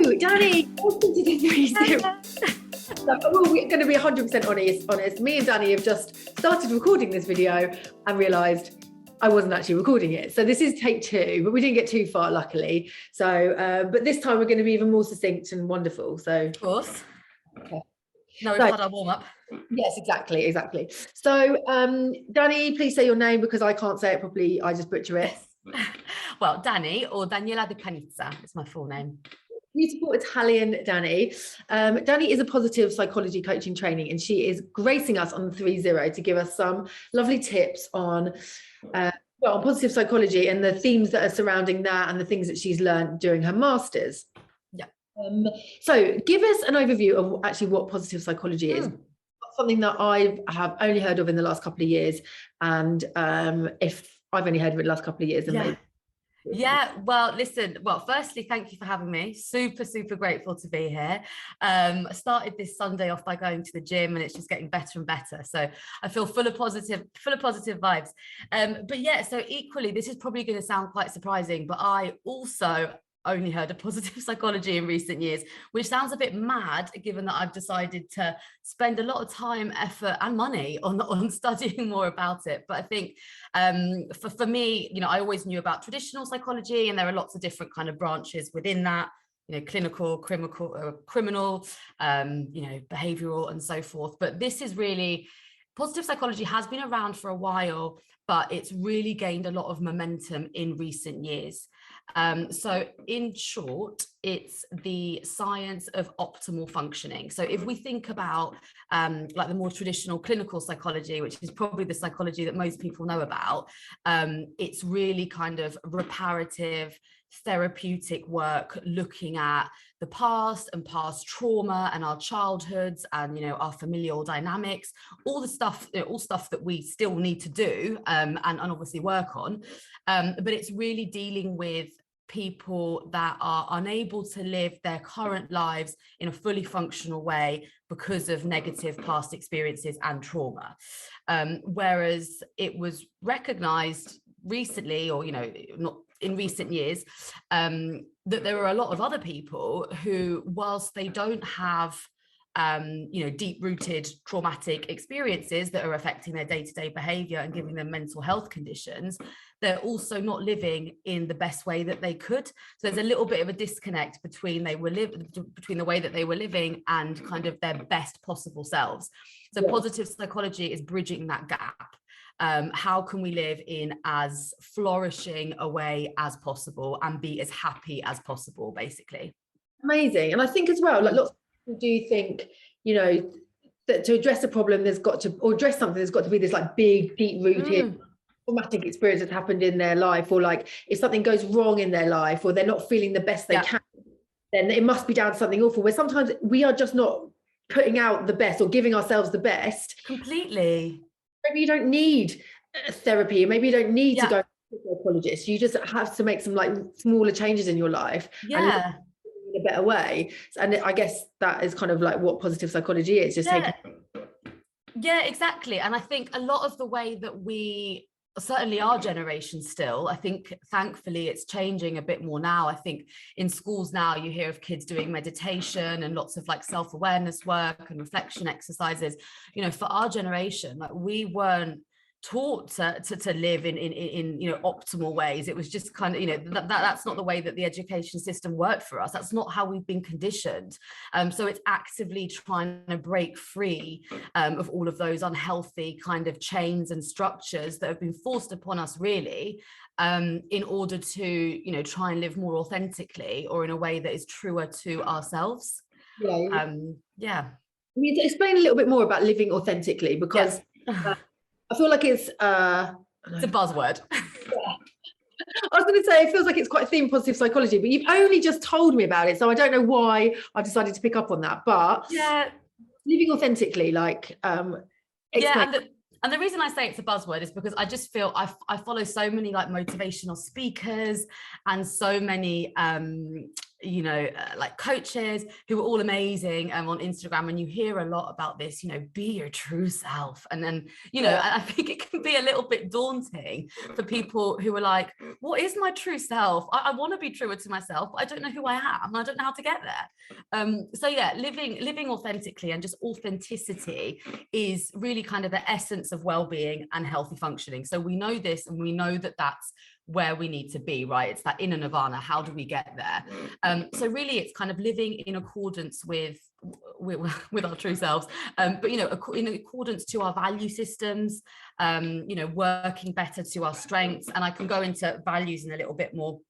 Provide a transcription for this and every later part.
Danny, welcome to the 3-0. We're going to be 100% honest. Me and Danny have just started recording this video and realised I wasn't actually recording it. So this is take 2, but we didn't get too far, luckily. So, but this time we're going to be even more succinct and wonderful. So, of course. Okay. No, we've had our warm up. Yes, exactly. So, Danny, please say your name because I can't say it properly. I just butcher it. Yes. Well, Danny, or Daniela de Panizza, is my full name. Beautiful Italian Danny. Danny is a positive psychology coaching training, and she is gracing us on the 3-0 to give us some lovely tips on positive psychology and the themes that are surrounding that and the things that she's learned during her masters. Yeah. So give us an overview of actually what positive psychology is. Something that I have only heard of in the last couple of years, and if I've only heard of it the last couple of years, then maybe. Yeah, well, listen, firstly, thank you for having me. Super grateful to be here. I started this Sunday off by going to the gym, and it's just getting better and better. So I feel full of positive vibes. But yeah, so equally, this is probably going to sound quite surprising, but I also only heard of positive psychology in recent years, which sounds a bit mad given that I've decided to spend a lot of time, effort and money on studying more about it. But I think for me, I always knew about traditional psychology, and there are lots of different kind of branches within that, clinical, criminal, behavioral and so forth. But this is really, positive psychology has been around for a while, but it's really gained a lot of momentum in recent years. So in short, it's the science of optimal functioning. So if we think about like the more traditional clinical psychology, which is probably the psychology that most people know about, it's really kind of reparative, therapeutic work looking at the past and past trauma and our childhoods and our familial dynamics, all stuff that we still need to do and obviously work on, but it's really dealing with people that are unable to live their current lives in a fully functional way because of negative past experiences and trauma, whereas it was recognized recently, or not in recent years, that there are a lot of other people who, whilst they don't have deep-rooted traumatic experiences that are affecting their day-to-day behavior and giving them mental health conditions, they're also not living in the best way that they could. So there's a little bit of a disconnect between the way that they were living and kind of their best possible selves. So positive psychology is bridging that gap. How can we live in as flourishing a way as possible and be as happy as possible, basically? Amazing. And I think as well, like lots of people do think, that to address a problem, address something, there's got to be this like big, deep-rooted traumatic experience that's happened in their life, or like if something goes wrong in their life, or they're not feeling the best they can, then it must be down to something awful, where sometimes we are just not putting out the best or giving ourselves the best. Completely. Maybe you don't need therapy, maybe you don't need to go to a psychologist. You just have to make some like smaller changes in your life and live in a better way. And I guess that is kind of like what positive psychology is, just taking. Yeah, exactly. And I think a lot of the way that we, certainly our generation still, I think thankfully it's changing a bit more now. I think in schools now you hear of kids doing meditation and lots of like self-awareness work and reflection exercises. For our generation, like we weren't taught to live in optimal ways. It was just kind of that's not the way that the education system worked for us. That's not how we've been conditioned. So it's actively trying to break free of all of those unhealthy kind of chains and structures that have been forced upon us, really, in order to try and live more authentically, or in a way that is truer to ourselves. Explain a little bit more about living authentically, because I feel like it's a buzzword. I was going to say, it feels like it's quite a theme, positive psychology, but you've only just told me about it, so I don't know why I decided to pick up on that. But living authentically, like and the reason I say it's a buzzword is because I just feel I follow so many like motivational speakers and so many like coaches who are all amazing on Instagram, and you hear a lot about this, be your true self. And then, I think it can be a little bit daunting for people who are like, what is my true self? I want to be truer to myself, but I don't know who I am. I don't know how to get there. So yeah, living authentically, and just authenticity is really kind of the essence of well-being and healthy functioning. So we know this, and we know that that's where we need to be, right? It's that inner nirvana. How do we get there? So really, it's kind of living in accordance with our true selves, but in accordance to our value systems, working better to our strengths. And I can go into values in a little bit more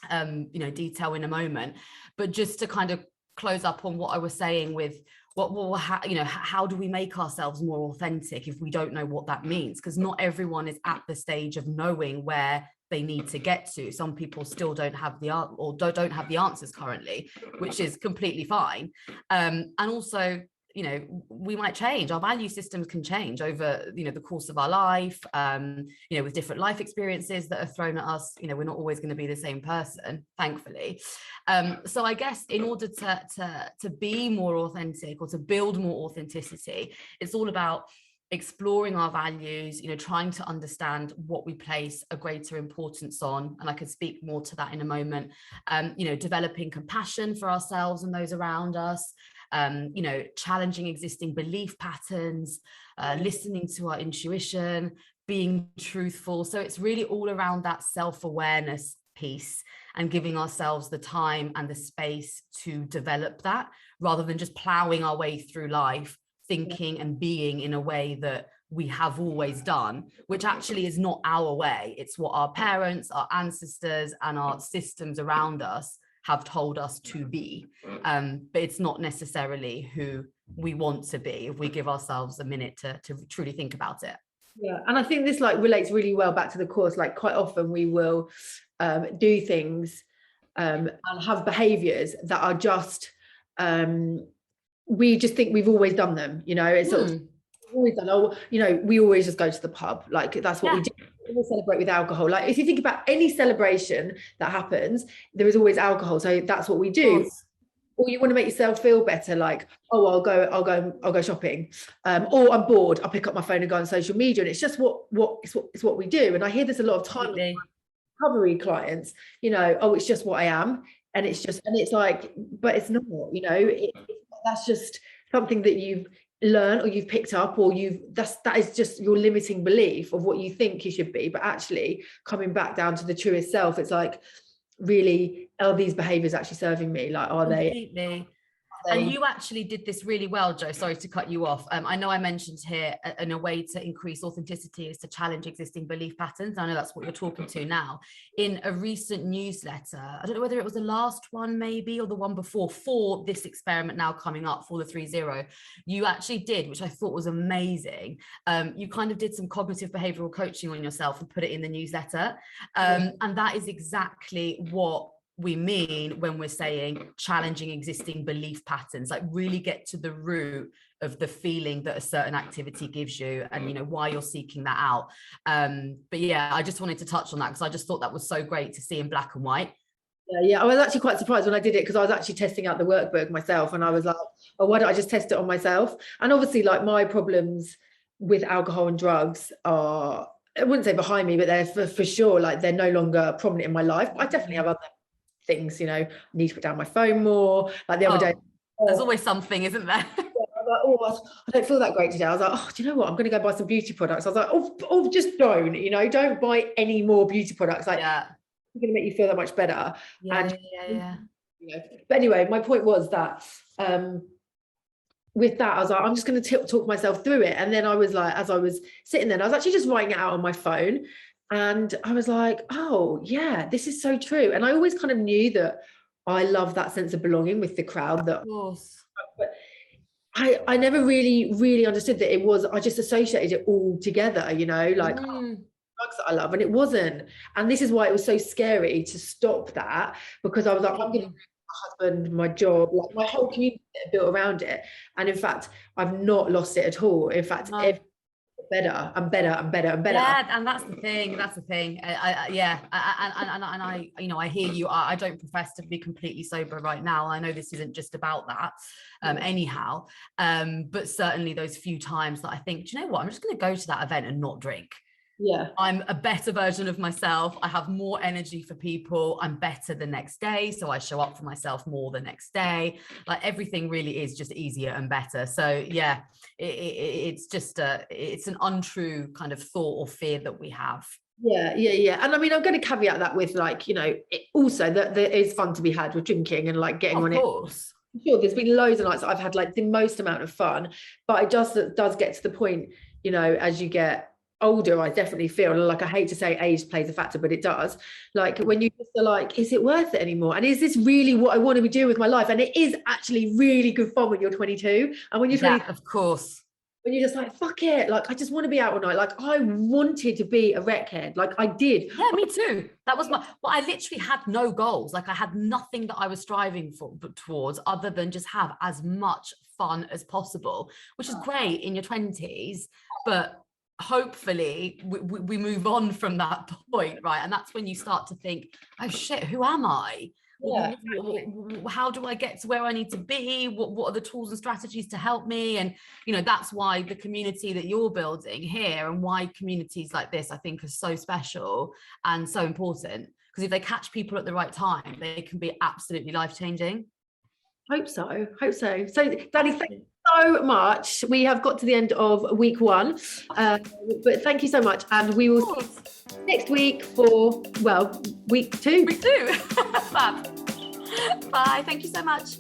detail in a moment, but just to kind of close up on what I was saying with how do we make ourselves more authentic if we don't know what that means? Because not everyone is at the stage of knowing where they need to get to. Some people still don't have the answers currently, which is completely fine. And also, we might change. Our value systems can change over, the course of our life, with different life experiences that are thrown at us. We're not always going to be the same person, thankfully. So I guess in order to be more authentic, or to build more authenticity, it's all about exploring our values, trying to understand what we place a greater importance on. And I could speak more to that in a moment. Developing compassion for ourselves and those around us, challenging existing belief patterns, listening to our intuition, being truthful. So it's really all around that self-awareness piece, and giving ourselves the time and the space to develop that, rather than just plowing our way through life thinking and being in a way that we have always done, which actually is not our way. It's what our parents, our ancestors, and our systems around us have told us to be. But it's not necessarily who we want to be if we give ourselves a minute to truly think about it. Yeah, and I think this relates really well back to the course. Quite often we will do things and have behaviors that are just we just think we've always done them, it's sort of always done. We always just go to the pub, that's what we do. We celebrate with alcohol. If you think about any celebration that happens, there is always alcohol, so that's what we do. Or you want to make yourself feel better, I'll go shopping, or I'm bored, I'll pick up my phone and go on social media, and it's just it's what we do. And I hear this a lot of time with recovery clients, it's just what I am, and it's but it's not, that's just something that you've learned, or you've picked up, or that is just your limiting belief of what you think you should be. But actually coming back down to the truest self, it's really, are these behaviors actually serving me? Are they? And you actually did this really well, Jo. Sorry to cut you off. I know I mentioned here in a way to increase authenticity is to challenge existing belief patterns. I know that's what you're talking to now. In a recent newsletter, I don't know whether it was the last one maybe, or the one before, for this experiment now coming up for the 3-0, you actually did, which I thought was amazing. You kind of did some cognitive behavioral coaching on yourself and put it in the newsletter. And that is exactly what we mean when we're saying challenging existing belief patterns, really get to the root of the feeling that a certain activity gives you, and why you're seeking that out. But yeah, I just wanted to touch on that because I just thought that was so great to see in black and white. Yeah, I was actually quite surprised when I did it, because I was actually testing out the workbook myself, and I was like, oh, why don't I just test it on myself? And obviously, my problems with alcohol and drugs are, I wouldn't say behind me, but they're for sure, they're no longer prominent in my life. But I definitely have other things, I need to put down my phone more. The other day, there's always something, isn't there? I don't feel that great today. I was like, oh, do you know what? I'm going to go buy some beauty products. I was like, oh, just don't buy any more beauty products. It's going to make you feel that much better. Yeah. But anyway, my point was that with that, I was like, I'm just going to talk myself through it. And then I was as I was sitting there, I was actually just writing it out on my phone. And I was like, oh yeah, this is so true. And I always kind of knew that I love that sense of belonging with the crowd. But I never really understood that it was, I just associated it all together, drugs that I love, and it wasn't. And this is why it was so scary to stop that, because I was like, I'm going to my husband, my job, my whole community built around it. And in fact, I've not lost it at all. In fact, better and better and better and better. Yeah, and that's the thing. I you know, I hear you. I don't profess to be completely sober right now. I know this isn't just about that, anyhow. But certainly those few times that I think, do you know what? I'm just going to go to that event and not drink. Yeah. I'm a better version of myself. I have more energy for people. I'm better the next day. So I show up for myself more the next day. Like everything really is just easier and better. So yeah, it's just it's an untrue kind of thought or fear that we have. Yeah. And I mean, I'm going to caveat that with like, you know, also that there is fun to be had with drinking and like getting on it. Of course. Sure, there's been loads of nights that I've had like the most amount of fun, but it does get to the point, you know, as you get older, I definitely feel like, I hate to say age plays a factor, but it does, like when you just are like, is it worth it anymore, and is this really what I want to be doing with my life? And it is actually really good fun when you're 22, and when you're 20, of course, when you're just like, fuck it, like I just want to be out all night. Like I wanted to be a wreckhead, like I did. Yeah, me too. That was I literally had no goals. Like I had nothing that I was striving towards other than just have as much fun as possible, which is great in your 20s, but hopefully we move on from that point, right? And that's when you start to think, oh shit, who am I? Yeah. How do I get to where I need to be? What are the tools and strategies to help me? And you know, that's why the community that you're building here, and why communities like this I think are so special and so important, because if they catch people at the right time, they can be absolutely life-changing. Hope so. So Danny, thank you so much. We have got to the end of week 1, but thank you so much, and we will see you next week for, well, week 2. Fab. Bye, thank you so much.